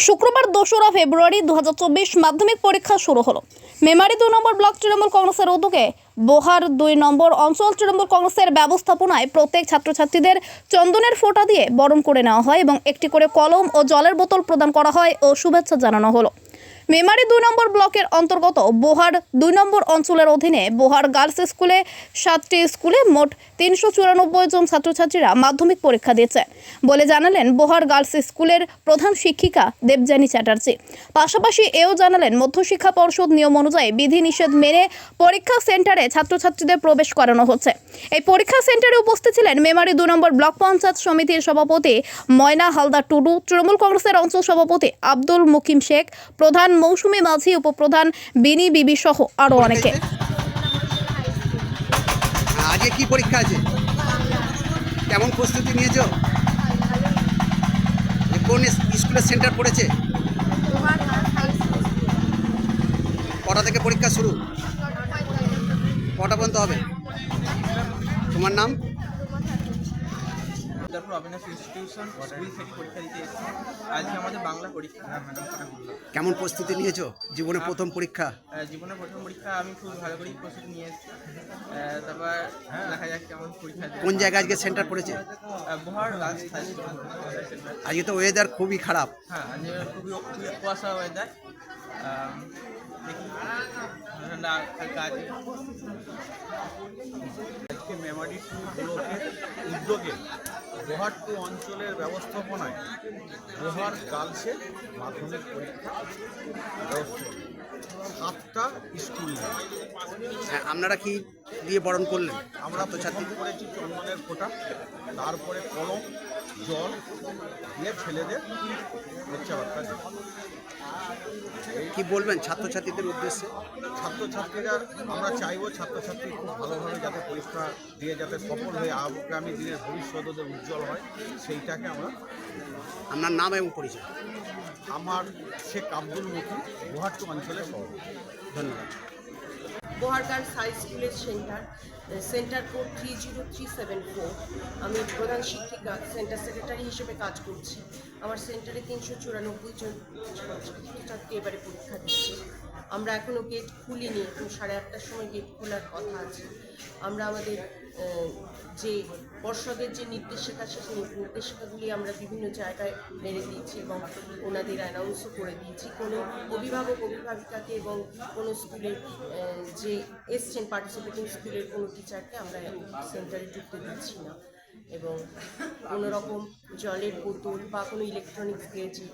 শুক্রবার 2রা ফেব্রুয়ারি 2024 মাধ্যমিক পরীক্ষা শুরু হলো। মেমারি 2 নম্বর ব্লক তৃণমূল কংগ্রেসের উদ্যোগে বোহার 2 নম্বর অঞ্চল তৃণমূল কংগ্রেসের ব্যবস্থাপনায় প্রত্যেক ছাত্রছাত্রীদের চন্দনের ফোঁটা দিয়ে বরণ করে নেওয়া হয় এবং একটি করে কলম ও জলের বোতল প্রদান করা হয় ও শুভেচ্ছা জানানো হলো। মেমারি 2 নম্বর ব্লকের অন্তর্গত বোহার 2 নম্বর অঞ্চলের অধীনে বোহার গার্লস স্কুলে 7টি স্কুলে মোট 394 জন ছাত্রছাত্রীরা মাধ্যমিক পরীক্ষা দিয়েছে বলে জানালেন বোহার গার্লস স্কুলের প্রধান শিক্ষিকা দেবযানী চ্যাটার্জি। পাশাপাশি এও জানালেন মধ্যশিক্ষা পর্ষদ নিয়ম অনুযায়ী বিধিনিষেধ মেনে পরীক্ষা সেন্টারে ছাত্রছাত্রীদের প্রবেশ করানো হচ্ছে। এই পরীক্ষা সেন্টারে উপস্থিত ছিলেন মেমারি 2 নম্বর ব্লক পঞ্চায়েত সমিতির সভাপতি ময়না হালদার টুডু, তৃণমূল কংগ্রেসের অঞ্চল সভাপতি আব্দুল মুকিম শেখ, প্রধান মৌসুমী মাঝি, উপপ্রধান বিনি বিবি সহ আরো অনেকে। আজকে কি পরীক্ষা আছে, কেমন প্রস্তুতি নিয়েছো? কোন স্কুলের সেন্টার পড়েছে? কটা থেকে পরীক্ষা শুরু, কটা পর্যন্ত হবে? তোমার নাম? অবিনাশ ইনস্টিটিউশন স্কুল থেকে পরীক্ষা দিতে এসেছি। আজকে আমাদের বাংলা পরীক্ষা। কেমন প্রস্তুতি নিয়েছো? জীবনে প্রথম পরীক্ষা। জীবনে প্রথম পরীক্ষা আমি খুব ভালো করেই প্রস্তুতি নিয়ে এসেছি। তারপর দেখা যাক কেমন পরীক্ষা। কোন জায়গায় আজকে সেন্টার পড়েছে? বোহার গার্লস। আজকে তো ওয়েদার খুবই খারাপ। হ্যাঁ, আজকে খুবই কুয়াশা ওয়েদার। ঠান্ডা হালকা আছে। আজকে মেমারি 2 ব্লকের উদ্যোগে বোহার 2 অঞ্চলের ব্যবস্থাপনায় বোহার গার্লসে মাধ্যমিক পরীক্ষা 7টা স্কুল। আপনারা কি দিয়ে বরণ করলেন? আমরা প্রথম করেছি চন্দনের ফোঁটা, তারপরে কলম, জল দিয়ে ছেলেদের বাচ্চা কি বলবেন ছাত্রছাত্রীদের উদ্দেশ্যে? ছাত্রছাত্রীরা আমরা চাইবো ছাত্রছাত্রী খুব ভালোভাবে যাতে পরীক্ষা দিয়ে যাতে সফল হয়ে আগামী দিনের ভবিষ্যৎ ওদের উজ্জ্বল হয়, সেইটাকে আমরা। আপনার নাম এবং পরিচয়? আমার শেখ আব্দুল মুকিম, বোহার 2 অঞ্চলের সভাপতি। ধন্যবাদ। বোহার গার্লস হাই স্কুলের সেন্টার কোড 30374। আমি প্রধান শিক্ষিকা, সেন্টার সেক্রেটারি হিসেবে কাজ করছি। আমার সেন্টারে 394 জন ছাত্রছাত্রী এবারে পরীক্ষা দিচ্ছে। আমরা এখনও গেট খুলিনি, এখন 8:30টার সময় গেট খোলার কথা আছে। আমরা আমাদের যে পর্ষদের যে নির্দেশিকা, সেই নির্দেশিকাগুলি আমরা বিভিন্ন জায়গায় মেরে দিয়েছি এবং ওনাদের অ্যানাউন্সও করে দিয়েছি। কোনো অভিভাবক অভিভাবিকাকে এবং কোনো স্কুলের যে এসছেন পার্টিসিপেটিং স্কুলের কোনো টিচারকে আমরা সেন্টারে ঢুকতে দিচ্ছি না এবং কোনো রকম জলের বোতল বা কোনো ইলেকট্রনিক্স গেজেট,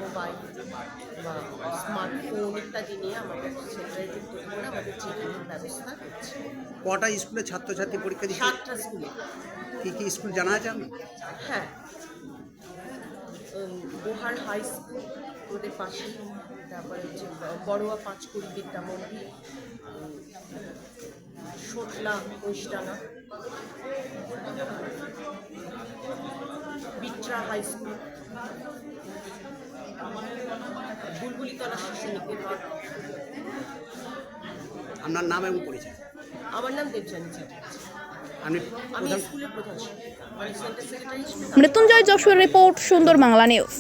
মোবাইল বা স্মার্টফোন ইত্যাদি নিয়ে আমাদের সেন্টারে ঢুকতে দেবো না। আমাদের চেকিংয়ের ব্যবস্থা করছি। কটা স্কুলে ছাত্রছাত্রী পরীক্ষা দিচ্ছে? 7টা স্কুলে। কি কি স্কুল জানা আছে? হ্যাঁ, বোহার হাই স্কুল ওদের পাশে, তারপরে হচ্ছে বড়োয়া পাঁচকুড়ি বিদ্যা মন্দির, সোটলা কৈষ্টানা, বিট্রা হাই স্কুল, বুলবুলিতলা শিশু নিকেতন। আপনার নাম এবং পরিচয়? আমার নাম দেবযানী চ্যাটার্জি। আমি স্কুলের প্রধান শিক্ষক, centre secretary. Mrityunjay Jessore report, সুন্দর বাংলা নিউজ।